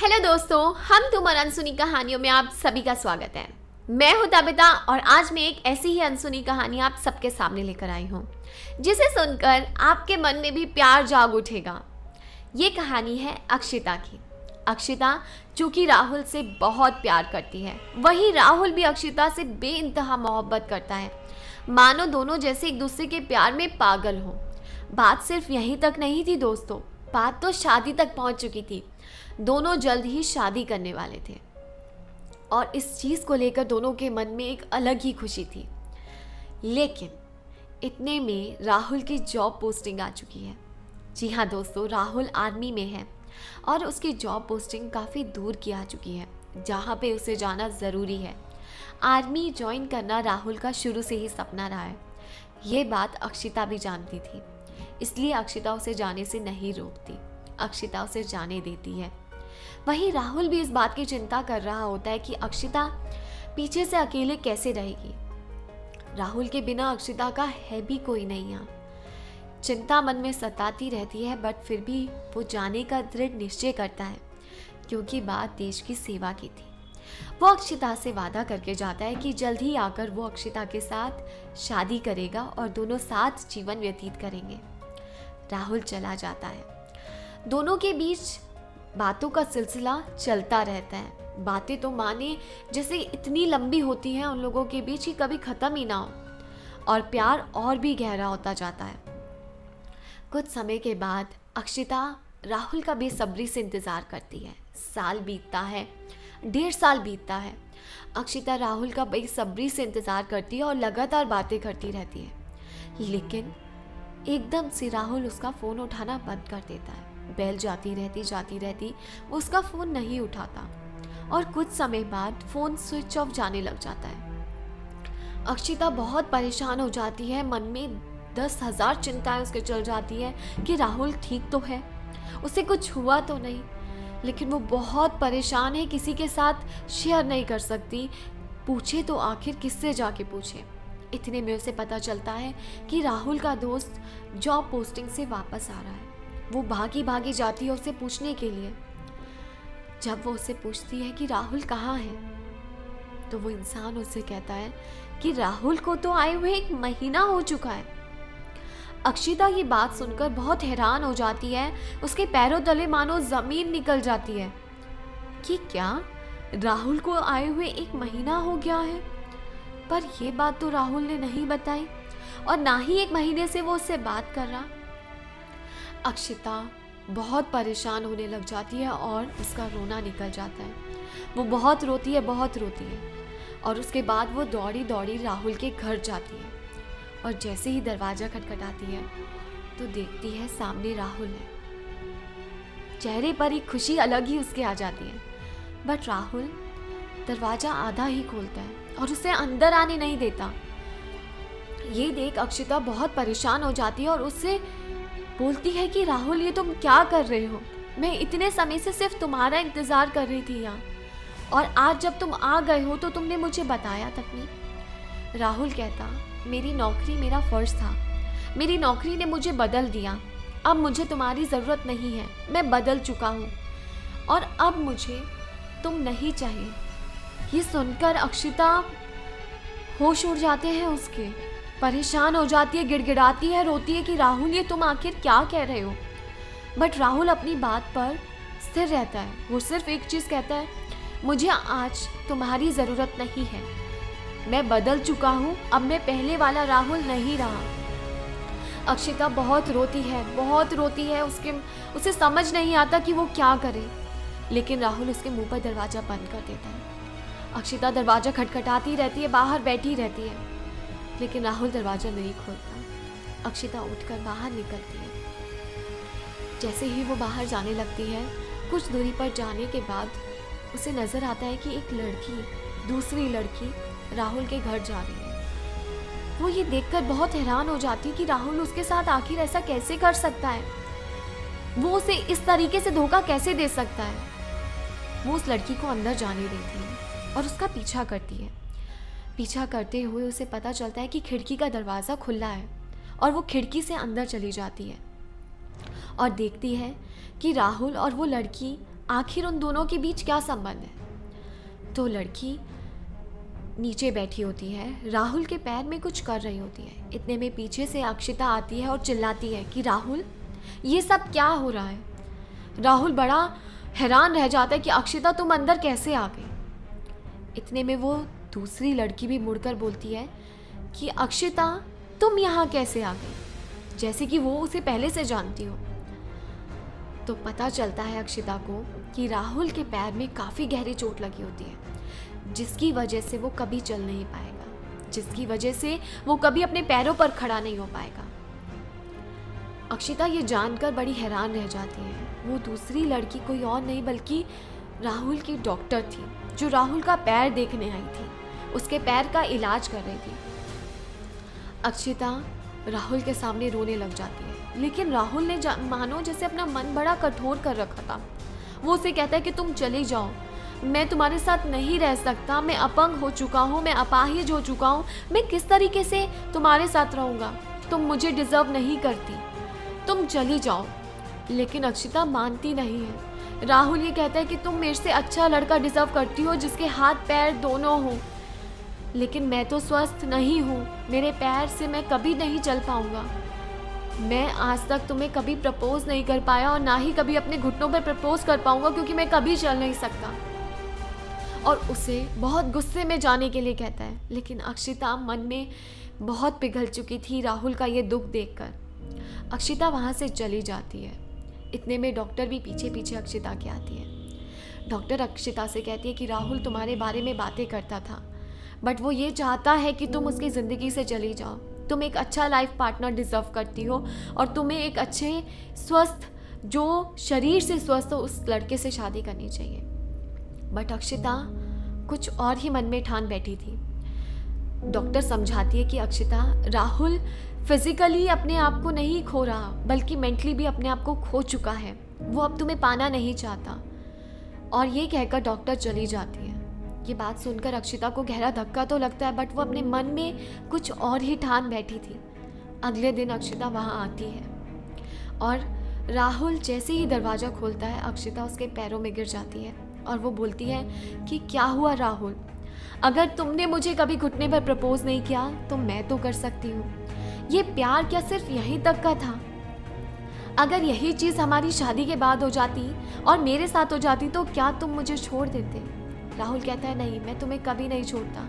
Hello दोस्तों, हम तुम और अनसुनी कहानियों में आप सभी का स्वागत है। मैं हूं तबिता और आज मैं एक ऐसी ही अनसुनी कहानी आप सबके सामने लेकर आई हूं, जिसे सुनकर आपके मन में भी प्यार जाग उठेगा। ये कहानी है अक्षिता की। अक्षिता जो कि राहुल से बहुत प्यार करती है, वहीं राहुल भी अक्षिता से बेइंतहा मोहब्बत करता है, मानो दोनों जैसे एक दूसरे के प्यार में पागल हों। बात सिर्फ यहीं तक नहीं थी दोस्तों, बात तो शादी तक पहुंच चुकी थी। दोनों जल्द ही शादी करने वाले थे और इस चीज़ को लेकर दोनों के मन में एक अलग ही खुशी थी। लेकिन इतने में राहुल की जॉब पोस्टिंग आ चुकी है। जी हाँ दोस्तों, राहुल आर्मी में है और उसकी जॉब पोस्टिंग काफ़ी दूर की आ चुकी है, जहाँ पे उसे जाना ज़रूरी है। आर्मी ज्वाइन करना राहुल का शुरू से ही सपना रहा है। ये बात अक्षिता भी जानती थी, इसलिए अक्षिता उसे जाने से नहीं रोकती, अक्षिता उसे जाने देती है। वहीं राहुल भी इस बात की चिंता कर रहा होता है कि अक्षिता पीछे से अकेले कैसे रहेगी। राहुल के बिना अक्षिता का है भी कोई नहीं यहाँ। चिंता मन में सताती रहती है, बट फिर भी वो जाने का दृढ़ निश्चय करता है, क्योंकि बात देश की सेवा की थी। वो अक्षिता से वादा करके जाता है कि जल्द ही आकर वो अक्षिता के साथ शादी करेगा और दोनों साथ जीवन व्यतीत करेंगे। राहुल चला जाता है। दोनों के बीच बातों का सिलसिला चलता रहता है। बातें तो माने जैसे इतनी लंबी होती हैं उन लोगों के बीच कि कभी ख़त्म ही ना हो, और प्यार और भी गहरा होता जाता है। कुछ समय के बाद अक्षिता राहुल का बेसब्री से इंतज़ार करती है। साल बीतता है, 1.5 साल बीतता है। अक्षिता राहुल का बेसब्री से इंतज़ार करती है और लगातार बातें करती रहती है। लेकिन एकदम से राहुल उसका फ़ोन उठाना बंद कर देता है। बेल जाती रहती, वो उसका फ़ोन नहीं उठाता और कुछ समय बाद फ़ोन स्विच ऑफ जाने लग जाता है। अक्षिता बहुत परेशान हो जाती है, मन में 10,000 चिंताएं उसके चल जाती है कि राहुल ठीक तो है, उसे कुछ हुआ तो नहीं। लेकिन वो बहुत परेशान है, किसी के साथ शेयर नहीं कर सकती। पूछे तो आखिर किससे जाके पूछे। इतने में उसे पता चलता है कि राहुल का दोस्त जॉब पोस्टिंग से वापस आ रहा है। वो भागी भागी जाती है उसे पूछने के लिए। जब वो उससे पूछती है कि राहुल कहाँ है, तो वो इंसान उससे कहता है कि राहुल को तो आए हुए 1 महीना हो चुका है। अक्षिता ये बात सुनकर बहुत हैरान हो जाती है। उसके पैरों तले मानो जमीन निकल जाती है कि क्या राहुल को आए हुए 1 महीना हो गया है। पर ये बात तो राहुल ने नहीं बताई और ना ही 1 महीने से वो उससे बात कर रहा। अक्षिता बहुत परेशान होने लग जाती है और उसका रोना निकल जाता है। वो बहुत रोती है और उसके बाद वो दौड़ी दौड़ी राहुल के घर जाती है और जैसे ही दरवाज़ा खटखटाती है तो देखती है सामने राहुल है। चेहरे पर एक खुशी अलग ही उसके आ जाती है, बट राहुल दरवाज़ा आधा ही खोलता है और उसे अंदर आने नहीं देता। ये देख अक्षिता बहुत परेशान हो जाती है और उससे बोलती है कि राहुल, ये तुम क्या कर रहे हो? मैं इतने समय से सिर्फ तुम्हारा इंतज़ार कर रही थी यहाँ, और आज जब तुम आ गए हो तो तुमने मुझे बताया तक नहीं। राहुल कहता, मेरी नौकरी मेरा फ़र्ज़ था, मेरी नौकरी ने मुझे बदल दिया। अब मुझे तुम्हारी ज़रूरत नहीं है, मैं बदल चुका हूँ और अब मुझे तुम नहीं चाहिए। ये सुनकर अक्षिता होश उड़ जाते हैं उसके, परेशान हो जाती है, गिड़गिड़ाती है, रोती है कि राहुल, ये तुम आखिर क्या कह रहे हो। बट राहुल अपनी बात पर स्थिर रहता है। वो सिर्फ एक चीज़ कहता है, मुझे आज तुम्हारी ज़रूरत नहीं है, मैं बदल चुका हूँ, अब मैं पहले वाला राहुल नहीं रहा। अक्षिता बहुत रोती है। उसे समझ नहीं आता कि वो क्या करे, लेकिन राहुल उसके मुंह पर दरवाज़ा बंद कर देता है। अक्षिता दरवाज़ा खटखटाती रहती है, बाहर बैठी रहती है, लेकिन राहुल दरवाज़ा नहीं खोलता। अक्षिता उठकर बाहर निकलती है। जैसे ही वो बाहर जाने लगती है, कुछ दूरी पर जाने के बाद उसे नज़र आता है कि एक लड़की, दूसरी लड़की राहुल के घर जा रही है। वो ये देखकर बहुत हैरान हो जाती है कि राहुल उसके साथ आखिर ऐसा कैसे कर सकता है, वो उसे इस तरीके से धोखा कैसे दे सकता है। वो उस लड़की को अंदर जाने देती है और उसका पीछा करती है। पीछा करते हुए उसे पता चलता है कि खिड़की का दरवाज़ा खुला है और वो खिड़की से अंदर चली जाती है और देखती है कि राहुल और वो लड़की आखिर उन दोनों के बीच क्या संबंध है। तो लड़की नीचे बैठी होती है, राहुल के पैर में कुछ कर रही होती है। इतने में पीछे से अक्षिता आती है और चिल्लाती है कि राहुल, ये सब क्या हो रहा है। राहुल बड़ा हैरान रह जाता है कि अक्षिता तुम अंदर कैसे आ गई। इतने में वो दूसरी लड़की भी मुड़कर बोलती है कि अक्षिता तुम यहाँ कैसे आ गई, जैसे कि वो उसे पहले से जानती हो। तो पता चलता है अक्षिता को कि राहुल के पैर में काफ़ी गहरी चोट लगी होती है, जिसकी वजह से वो कभी चल नहीं पाएगा, जिसकी वजह से वो कभी अपने पैरों पर खड़ा नहीं हो पाएगा। अक्षिता ये जानकर बड़ी हैरान रह जाती है। वो दूसरी लड़की कोई और नहीं बल्कि राहुल की डॉक्टर थी, जो राहुल का पैर देखने आई थी, उसके पैर का इलाज कर रही थी। अक्षिता राहुल के सामने रोने लग जाती है, लेकिन राहुल ने मानो जैसे अपना मन बड़ा कठोर कर रखा था। वो उसे कहता है कि तुम चली जाओ, मैं तुम्हारे साथ नहीं रह सकता, मैं अपंग हो चुका हूँ, मैं अपाहिज हो चुका हूँ, मैं किस तरीके से तुम्हारे साथ रहूँगा, तुम मुझे डिज़र्व नहीं करती, तुम चली जाओ। लेकिन अक्षिता मानती नहीं है। राहुल ये कहता है कि तुम मेरे से अच्छा लड़का डिज़र्व करती हो जिसके हाथ पैर दोनों हों, लेकिन मैं तो स्वस्थ नहीं हूँ, मेरे पैर से मैं कभी नहीं चल पाऊँगा। मैं आज तक तुम्हें कभी प्रपोज नहीं कर पाया और ना ही कभी अपने घुटनों पर प्रपोज कर पाऊँगा, क्योंकि मैं कभी चल नहीं सकता। और उसे बहुत गुस्से में जाने के लिए कहता है, लेकिन अक्षिता मन में बहुत पिघल चुकी थी राहुल का ये दुख देखकर। अक्षिता वहाँ से चली जाती है। इतने में डॉक्टर भी पीछे पीछे अक्षिता के आती है। डॉक्टर अक्षिता से कहती है कि राहुल तुम्हारे बारे में बातें करता था, बट वो ये चाहता है कि तुम उसकी ज़िंदगी से चली जाओ। तुम एक अच्छा लाइफ पार्टनर डिज़र्व करती हो और तुम्हें एक अच्छे स्वस्थ, जो शरीर से स्वस्थ हो, उस लड़के से शादी करनी चाहिए। बट अक्षिता कुछ और ही मन में ठान बैठी थी। डॉक्टर समझाती है कि अक्षिता, राहुल फिजिकली अपने आप को नहीं खो रहा, बल्कि मेंटली भी अपने आप को खो चुका है। वो अब तुम्हें पाना नहीं चाहता। और ये कहकर डॉक्टर चली जाती है। ये बात सुनकर अक्षिता को गहरा धक्का तो लगता है, बट वो अपने मन में कुछ और ही ठान बैठी थी। अगले दिन अक्षिता वहाँ आती है और राहुल जैसे ही दरवाज़ा खोलता है, अक्षिता उसके पैरों में गिर जाती है और वो बोलती है कि क्या हुआ राहुल, अगर तुमने मुझे कभी घुटने पर प्रपोज नहीं किया तो मैं तो कर सकती हूँ। ये प्यार क्या सिर्फ यहीं तक का था? अगर यही चीज़ हमारी शादी के बाद हो जाती और मेरे साथ हो जाती तो क्या तुम मुझे छोड़ देते? राहुल कहता है, नहीं, मैं तुम्हें कभी नहीं छोड़ता,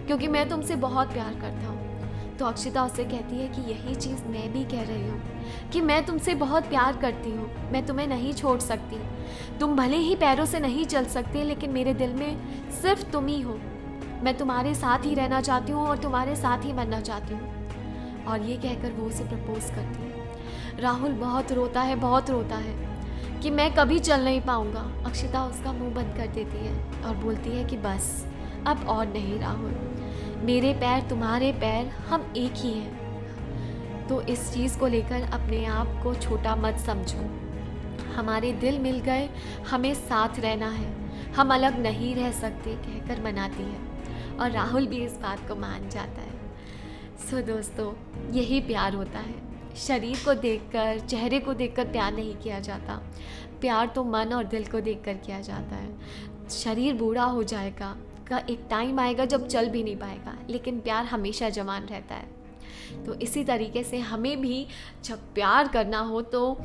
क्योंकि मैं तुमसे बहुत प्यार करता हूँ। तो अक्षिता उससे कहती है कि यही चीज़ मैं भी कह रही हूँ कि मैं तुमसे बहुत प्यार करती हूँ, मैं तुम्हें नहीं छोड़ सकती। तुम भले ही पैरों से नहीं चल सकते, लेकिन मेरे दिल में सिर्फ तुम ही हो। मैं तुम्हारे साथ ही रहना चाहती हूँ और तुम्हारे साथ ही मरना चाहती हूँ। और ये कहकर वो उसे प्रपोज करती है। राहुल बहुत रोता है, बहुत रोता है कि मैं कभी चल नहीं पाऊँगा। अक्षिता उसका मुंह बंद कर देती है और बोलती है कि बस अब और नहीं राहुल, मेरे पैर तुम्हारे पैर, हम एक ही हैं। तो इस चीज़ को लेकर अपने आप को छोटा मत समझो। हमारे दिल मिल गए, हमें साथ रहना है, हम अलग नहीं रह सकते कहकर मनाती है और राहुल भी इस बात को मान जाता है। सो दोस्तों, यही प्यार होता है। शरीर को देखकर, चेहरे को देखकर प्यार नहीं किया जाता। प्यार तो मन और दिल को देखकर किया जाता है। शरीर बूढ़ा हो जाएगा, का एक टाइम आएगा जब चल भी नहीं पाएगा, लेकिन प्यार हमेशा जवान रहता है। तो इसी तरीके से हमें भी जब प्यार करना हो तो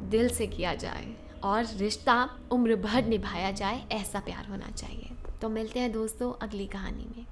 दिल से किया जाए और रिश्ता उम्र भर निभाया जाए, ऐसा प्यार होना चाहिए। तो मिलते हैं दोस्तों अगली कहानी में।